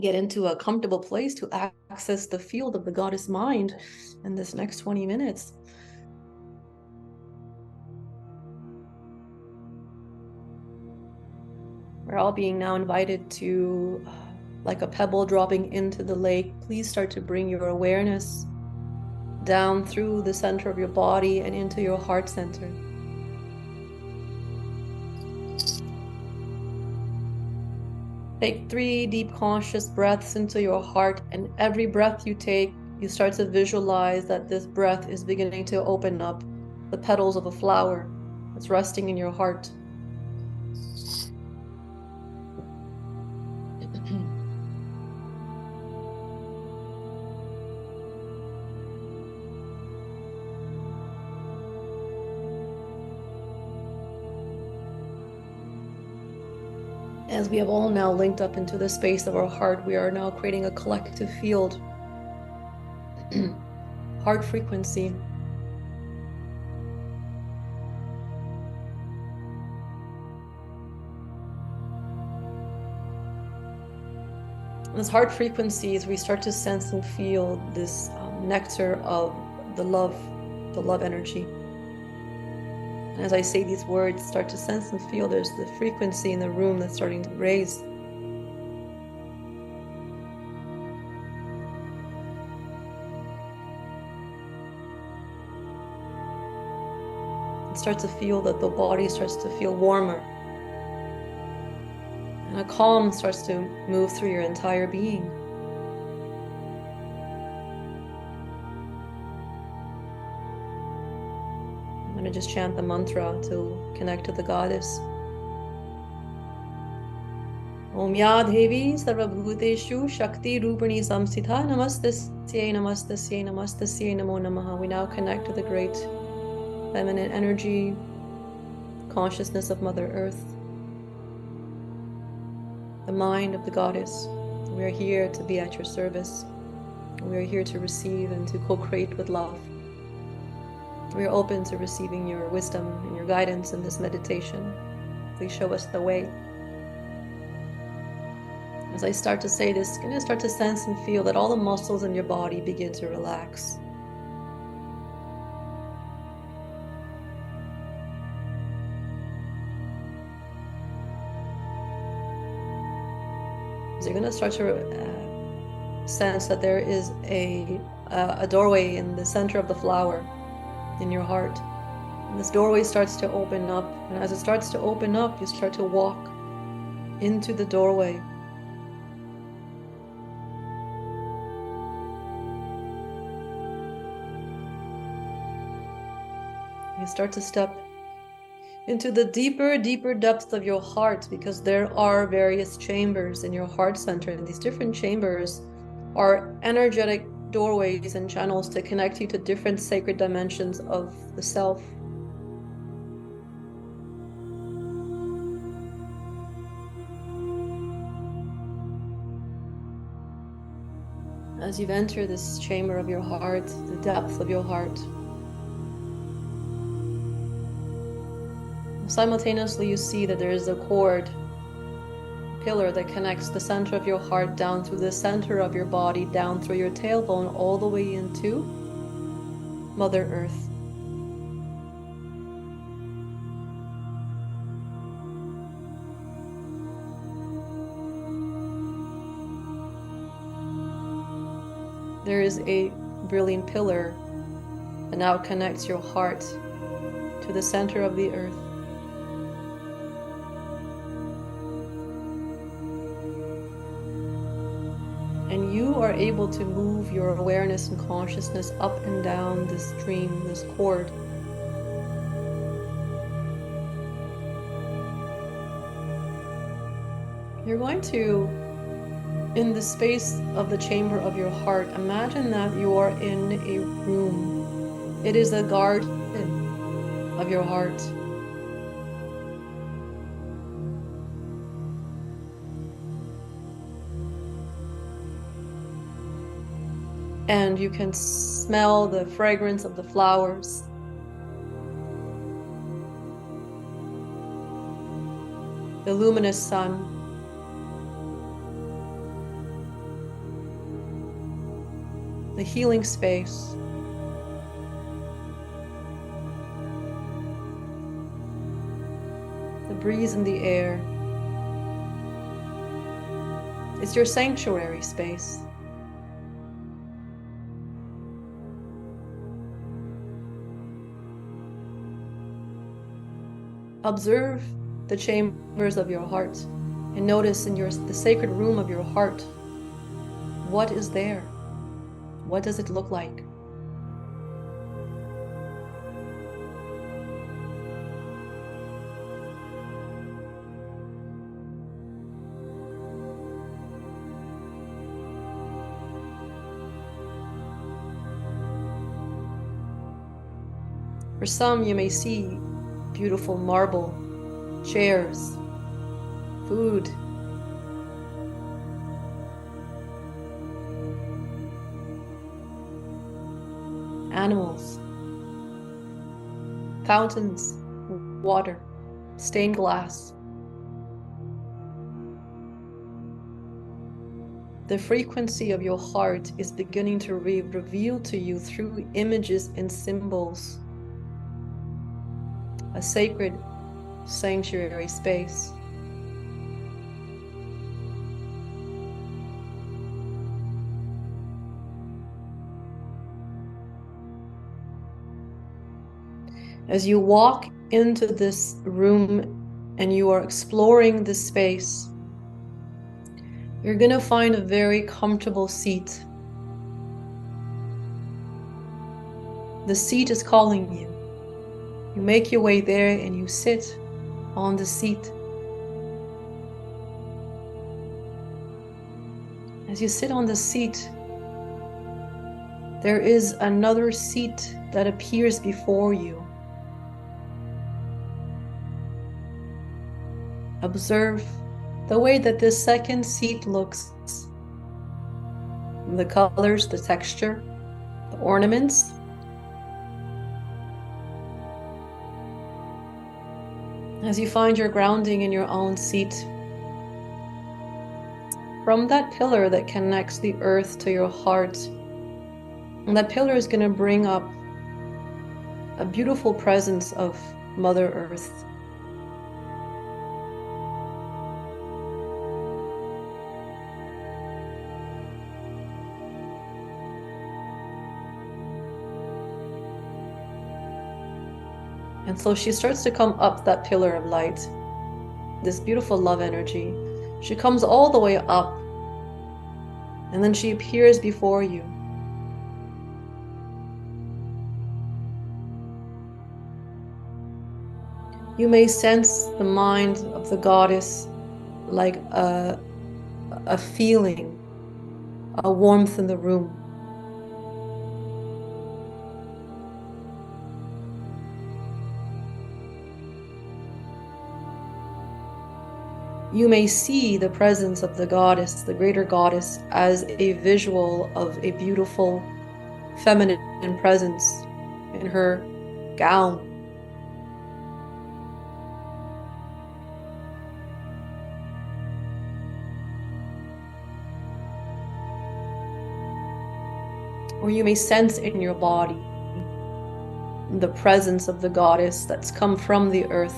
get into a comfortable place to access the field of the goddess mind in this next 20 minutes. We're all being now invited to, like a pebble dropping into the lake, please start to bring your awareness down through the center of your body and into your heart center. Take 3 deep conscious breaths into your heart, and every breath you take, you start to visualize that this breath is beginning to open up the petals of a flower that's resting in your heart. As we have all now linked up into the space of our heart, we are now creating a collective field, heart frequency. This heart frequency, as we start to sense and feel this nectar of the love energy. And as I say these words, start to sense and feel there's the frequency in the room that's starting to raise. And start to feel that the body starts to feel warmer. And a calm starts to move through your entire being. I'm going to just chant the mantra to connect to the goddess. Om Ya Devi Sarvabhuteshu Shakti Rupani Samsitha Namastasye Namastasye Namastasye Namo Namaha. We now connect to the great feminine energy, consciousness of Mother Earth, the mind of the goddess. We are here to be at your service. We are here to receive and to co-create with love. We are open to receiving your wisdom and your guidance in this meditation. Please show us the way. As I start to say this, you're going to start to sense and feel that all the muscles in your body begin to relax. So you're going to start to sense that there is a doorway in the center of the flower in your heart. And this doorway starts to open up. And as it starts to open up, you start to walk into the doorway. You start to step into the deeper depths of your heart, because there are various chambers in your heart center, and these different chambers are energetic doorways and channels to connect you to different sacred dimensions of the self. As you've entered this chamber of your heart, the depth of your heart, simultaneously you see that there is a cord, pillar that connects the center of your heart down through the center of your body, down through your tailbone, all the way into Mother Earth. There is a brilliant pillar that now connects your heart to the center of the earth. And you are able to move your awareness and consciousness up and down this stream, this cord. You're going to, in the space of the chamber of your heart, imagine that you are in a room. It is a garden of your heart. And you can smell the fragrance of the flowers. The luminous sun. the healing space. The breeze in the air. It's your sanctuary space. Observe the chambers of your heart and notice in the sacred room of your heart, what is there? What does it look like? For some, you may see beautiful marble chairs, food, animals, fountains, water, stained glass. The frequency of your heart is beginning to reveal to you through images and symbols a sacred sanctuary space. As you walk into this room and you are exploring this space, you're going to find a very comfortable seat. The seat is calling you. You make your way there and you sit on the seat. As you sit on the seat, there is another seat that appears before you. Observe the way that this second seat looks. The colors, the texture, the ornaments. As you find your grounding in your own seat, from that pillar that connects the earth to your heart, and that pillar is going to bring up a beautiful presence of Mother Earth. And so she starts to come up that pillar of light, this beautiful love energy. She comes all the way up, and then she appears before you. You may sense the mind of the goddess like a feeling, a warmth in the room. You may see the presence of the goddess, the greater goddess, as a visual of a beautiful feminine presence in her gown. Or you may sense in your body the presence of the goddess that's come from the earth.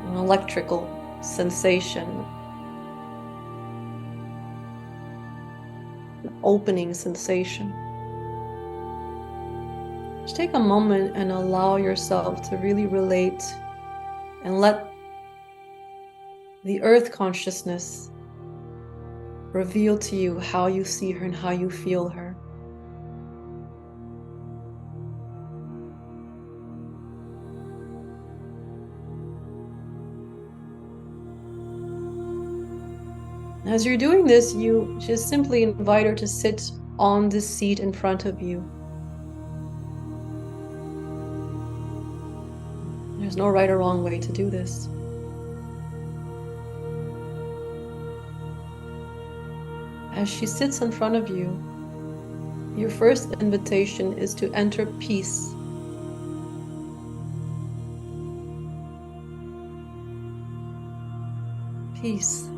An electrical sensation, an opening sensation. Just take a moment and allow yourself to really relate and let the earth consciousness reveal to you how you see her and how you feel her. As you're doing this, you just simply invite her to sit on this seat in front of you. There's no right or wrong way to do this. As she sits in front of you, your first invitation is to enter peace. Peace.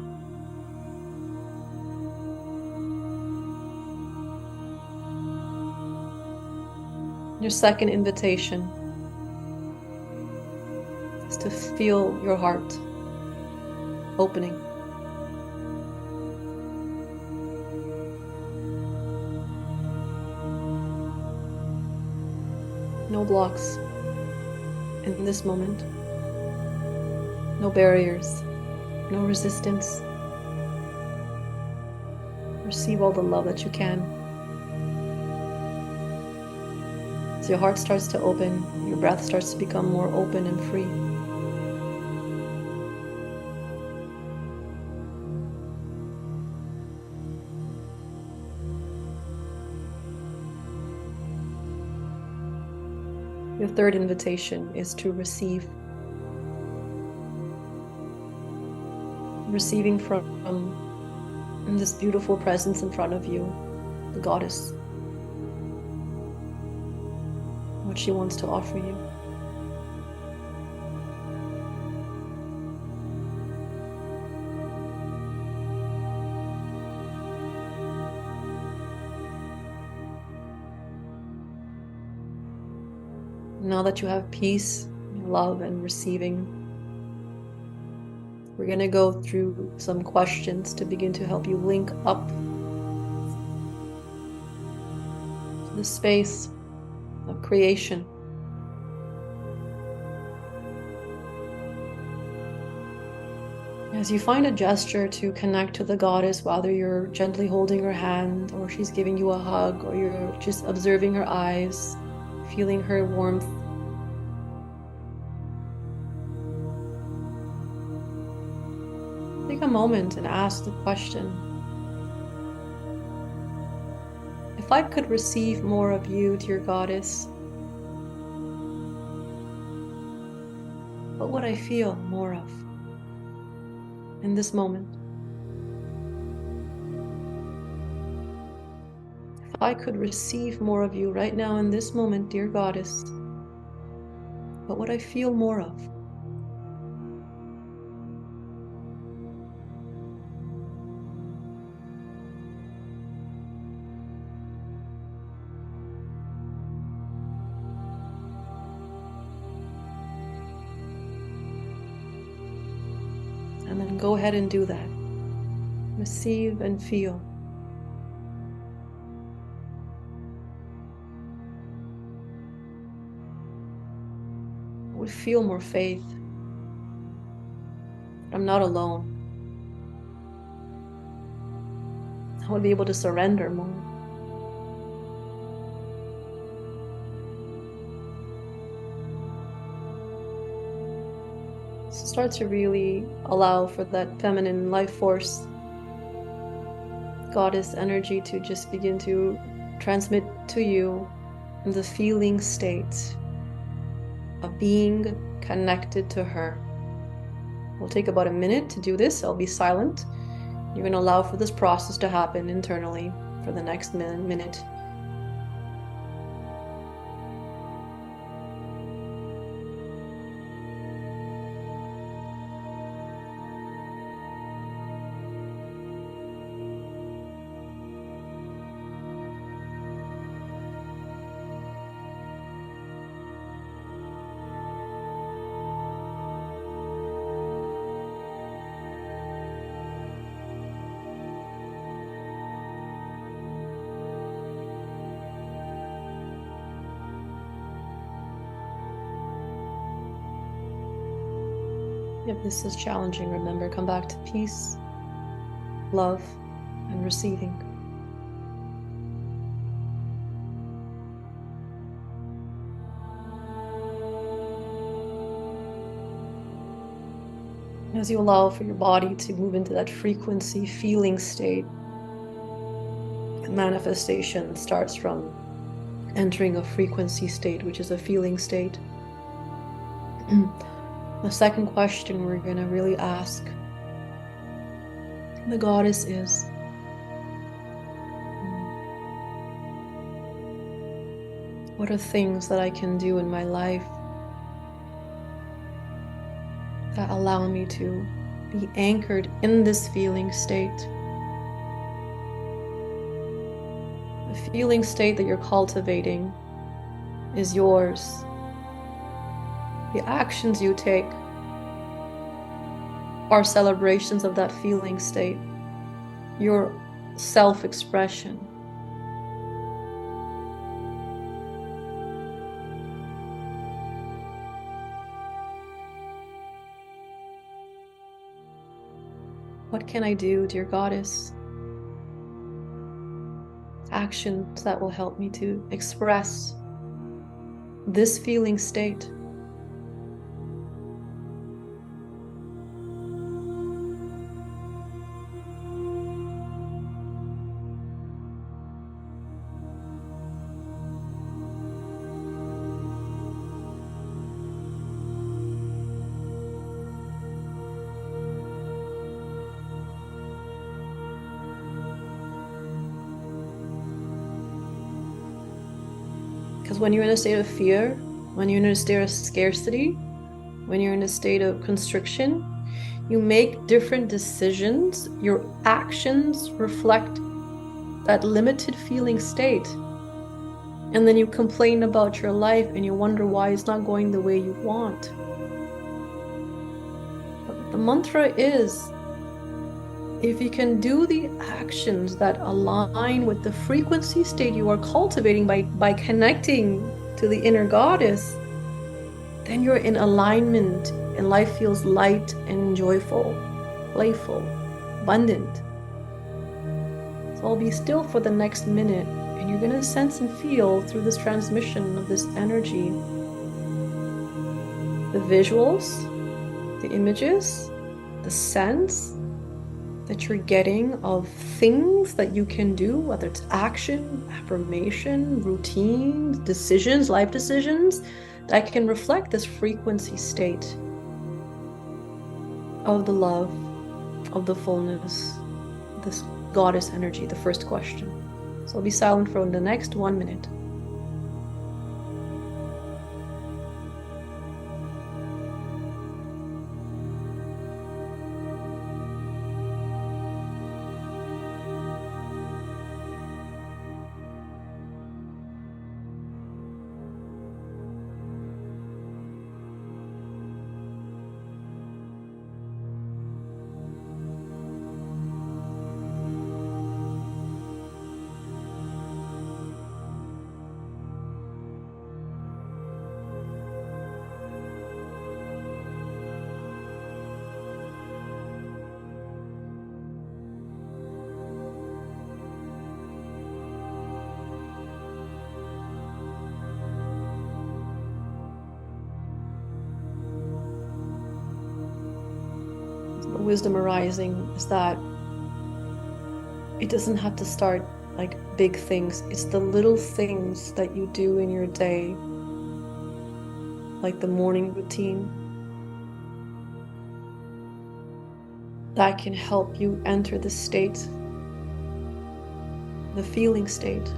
Your second invitation is to feel your heart opening. No blocks in this moment. No barriers, no resistance. Receive all the love that you can. As your heart starts to open, your breath starts to become more open and free. Your third invitation is to receive. Receiving from this beautiful presence in front of you, the goddess, what she wants to offer you. Now that you have peace, love, and receiving, we're going to go through some questions to begin to help you link up to the space of creation. As you find a gesture to connect to the goddess, whether you're gently holding her hand, or she's giving you a hug, or you're just observing her eyes, feeling her warmth, take a moment and ask the question: if I could receive more of you, dear goddess, what would I feel more of in this moment? If I could receive more of you right now in this moment, dear goddess, what would I feel more of? And then go ahead and do that. Receive and feel. I would feel more faith. I'm not alone. I would be able to surrender more. So start to really allow for that feminine life force, goddess energy, to just begin to transmit to you the feeling state of being connected to her. We'll take about a minute to do this. I'll be silent. You're going to allow for this process to happen internally for the next minute. If this is challenging, remember, come back to peace, love, and receiving. As you allow for your body to move into that frequency feeling state, the manifestation starts from entering a frequency state, which is a feeling state. The second question we're going to really ask the goddess is, what are things that I can do in my life that allow me to be anchored in this feeling state? The feeling state that you're cultivating is yours. The actions you take are celebrations of that feeling state, your self-expression. What can I do, dear goddess? Actions that will help me to express this feeling state. Because when you're in a state of fear, when you're in a state of scarcity, when you're in a state of constriction, you make different decisions. Your actions reflect that limited feeling state. And then you complain about your life and you wonder why it's not going the way you want. But the mantra is, if you can do the actions that align with the frequency state you are cultivating by connecting to the inner goddess, then you're in alignment and life feels light and joyful, playful, abundant. So I'll be still for the next minute, and you're going to sense and feel through this transmission of this energy the visuals, the images, the sense that you're getting of things that you can do, whether it's action, affirmation, routines, decisions, life decisions, that can reflect this frequency state of the love, of the fullness, this goddess energy, the first question. So I'll be silent for the next 1 minute. The wisdom arising is that it doesn't have to start like big things. It's the little things that you do in your day, like the morning routine, that can help you enter the state, the feeling state.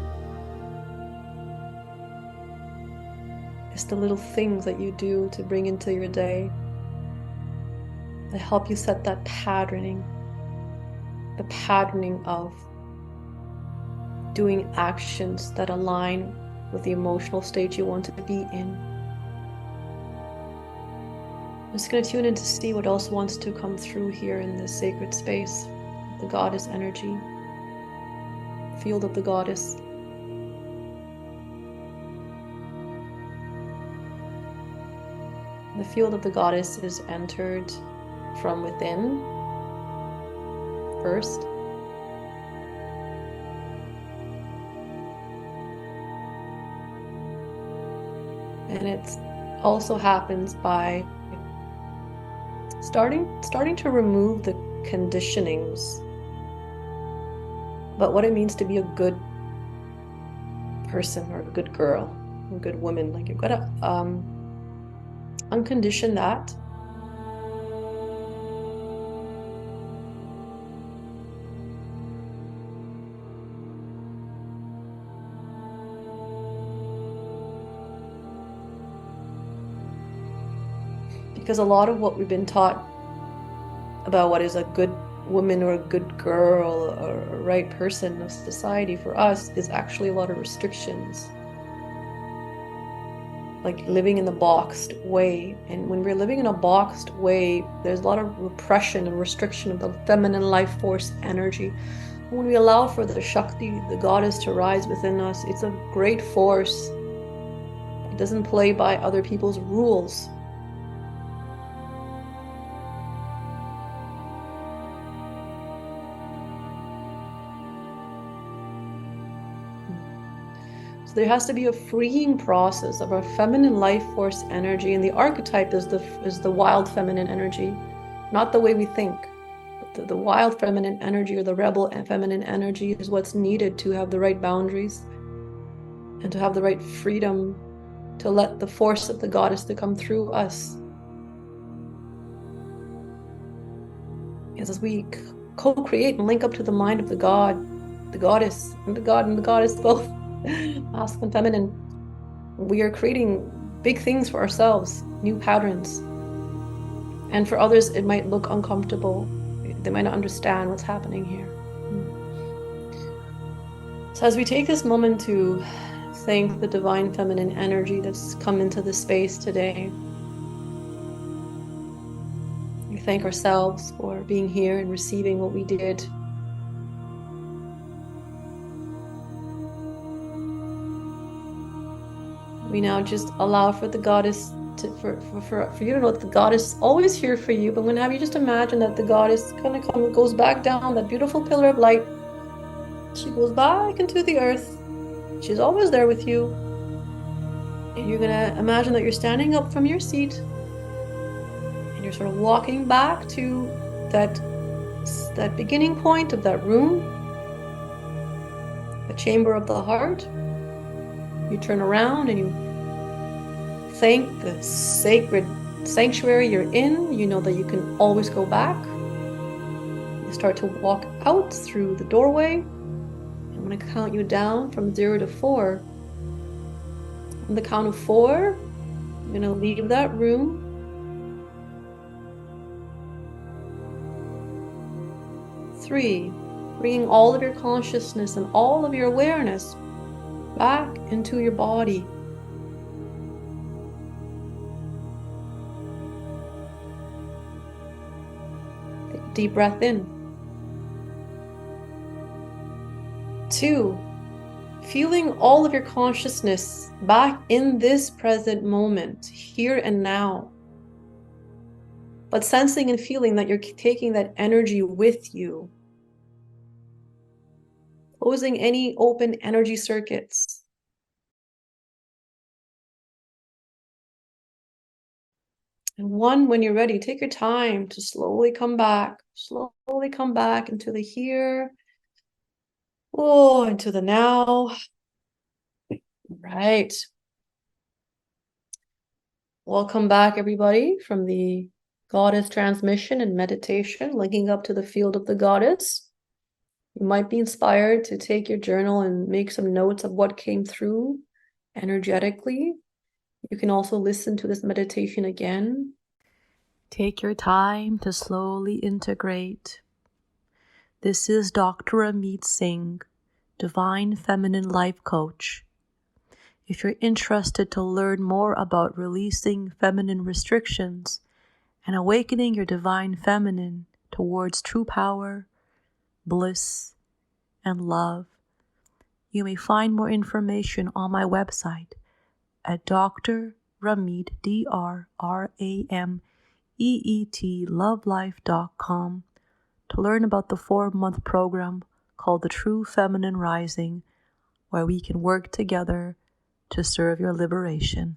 It's the little things that you do to bring into your day that help you set that patterning, the patterning of doing actions that align with the emotional state you want to be in. I'm just going to tune in to see what else wants to come through here in this sacred space, the goddess energy, field of the goddess. The field of the goddess is entered from within first. And it also happens by starting to remove the conditionings about what it means to be a good person or a good girl, a good woman. Like you've got to uncondition that. Because a lot of what we've been taught about what is a good woman or a good girl or a right person of society for us is actually a lot of restrictions. like living in the boxed way. And when we're living in a boxed way, there's a lot of repression and restriction of the feminine life force energy. When we allow for the Shakti, the goddess, to rise within us, it's a great force. It doesn't play by other people's rules. So there has to be a freeing process of our feminine life force energy, and the archetype is the wild feminine energy, not the way we think. The wild feminine energy, or the rebel feminine energy, is what's needed to have the right boundaries and to have the right freedom to let the force of the goddess to come through us. As we co-create and link up to the mind of the god, the goddess, and the god and the goddess both, masculine and feminine, we are creating big things for ourselves, new patterns. And for others, it might look uncomfortable. They might not understand what's happening here. So as we take this moment to thank the divine feminine energy that's come into the space today, we thank ourselves for being here and receiving what we did. We now just allow for the goddess for you to know that the goddess is always here for you. But I'm going to have you just imagine that the goddess kind of goes back down that beautiful pillar of light. She goes back into the earth. She's always there with you. And you're going to imagine that you're standing up from your seat and you're sort of walking back to that beginning point of that room, the chamber of the heart. You turn around and you thank the sacred sanctuary you're in. You know that you can always go back. You start to walk out through the doorway. I'm going to count you down from 0 to 4. On the count of 4, you're going to leave that room. 3, bringing all of your consciousness and all of your awareness back into your body. Take a deep breath in. 2, feeling all of your consciousness back in this present moment, here and now. But sensing and feeling that you're taking that energy with you. Closing any open energy circuits. And 1, when you're ready, take your time to slowly come back into the here. Oh, into the now. Right. Welcome back, everybody, from the goddess transmission and meditation, linking up to the field of the goddess. You might be inspired to take your journal and make some notes of what came through energetically. You can also listen to this meditation again. Take your time to slowly integrate. This is Dr. Rameet Singh, Divine Feminine Life Coach. If you're interested to learn more about releasing feminine restrictions and awakening your divine feminine towards true power, bliss, and love, you may find more information on my website at Rameet, DRRAMEET, to learn about the 4-month program called the True Feminine Rising, where we can work together to serve your liberation.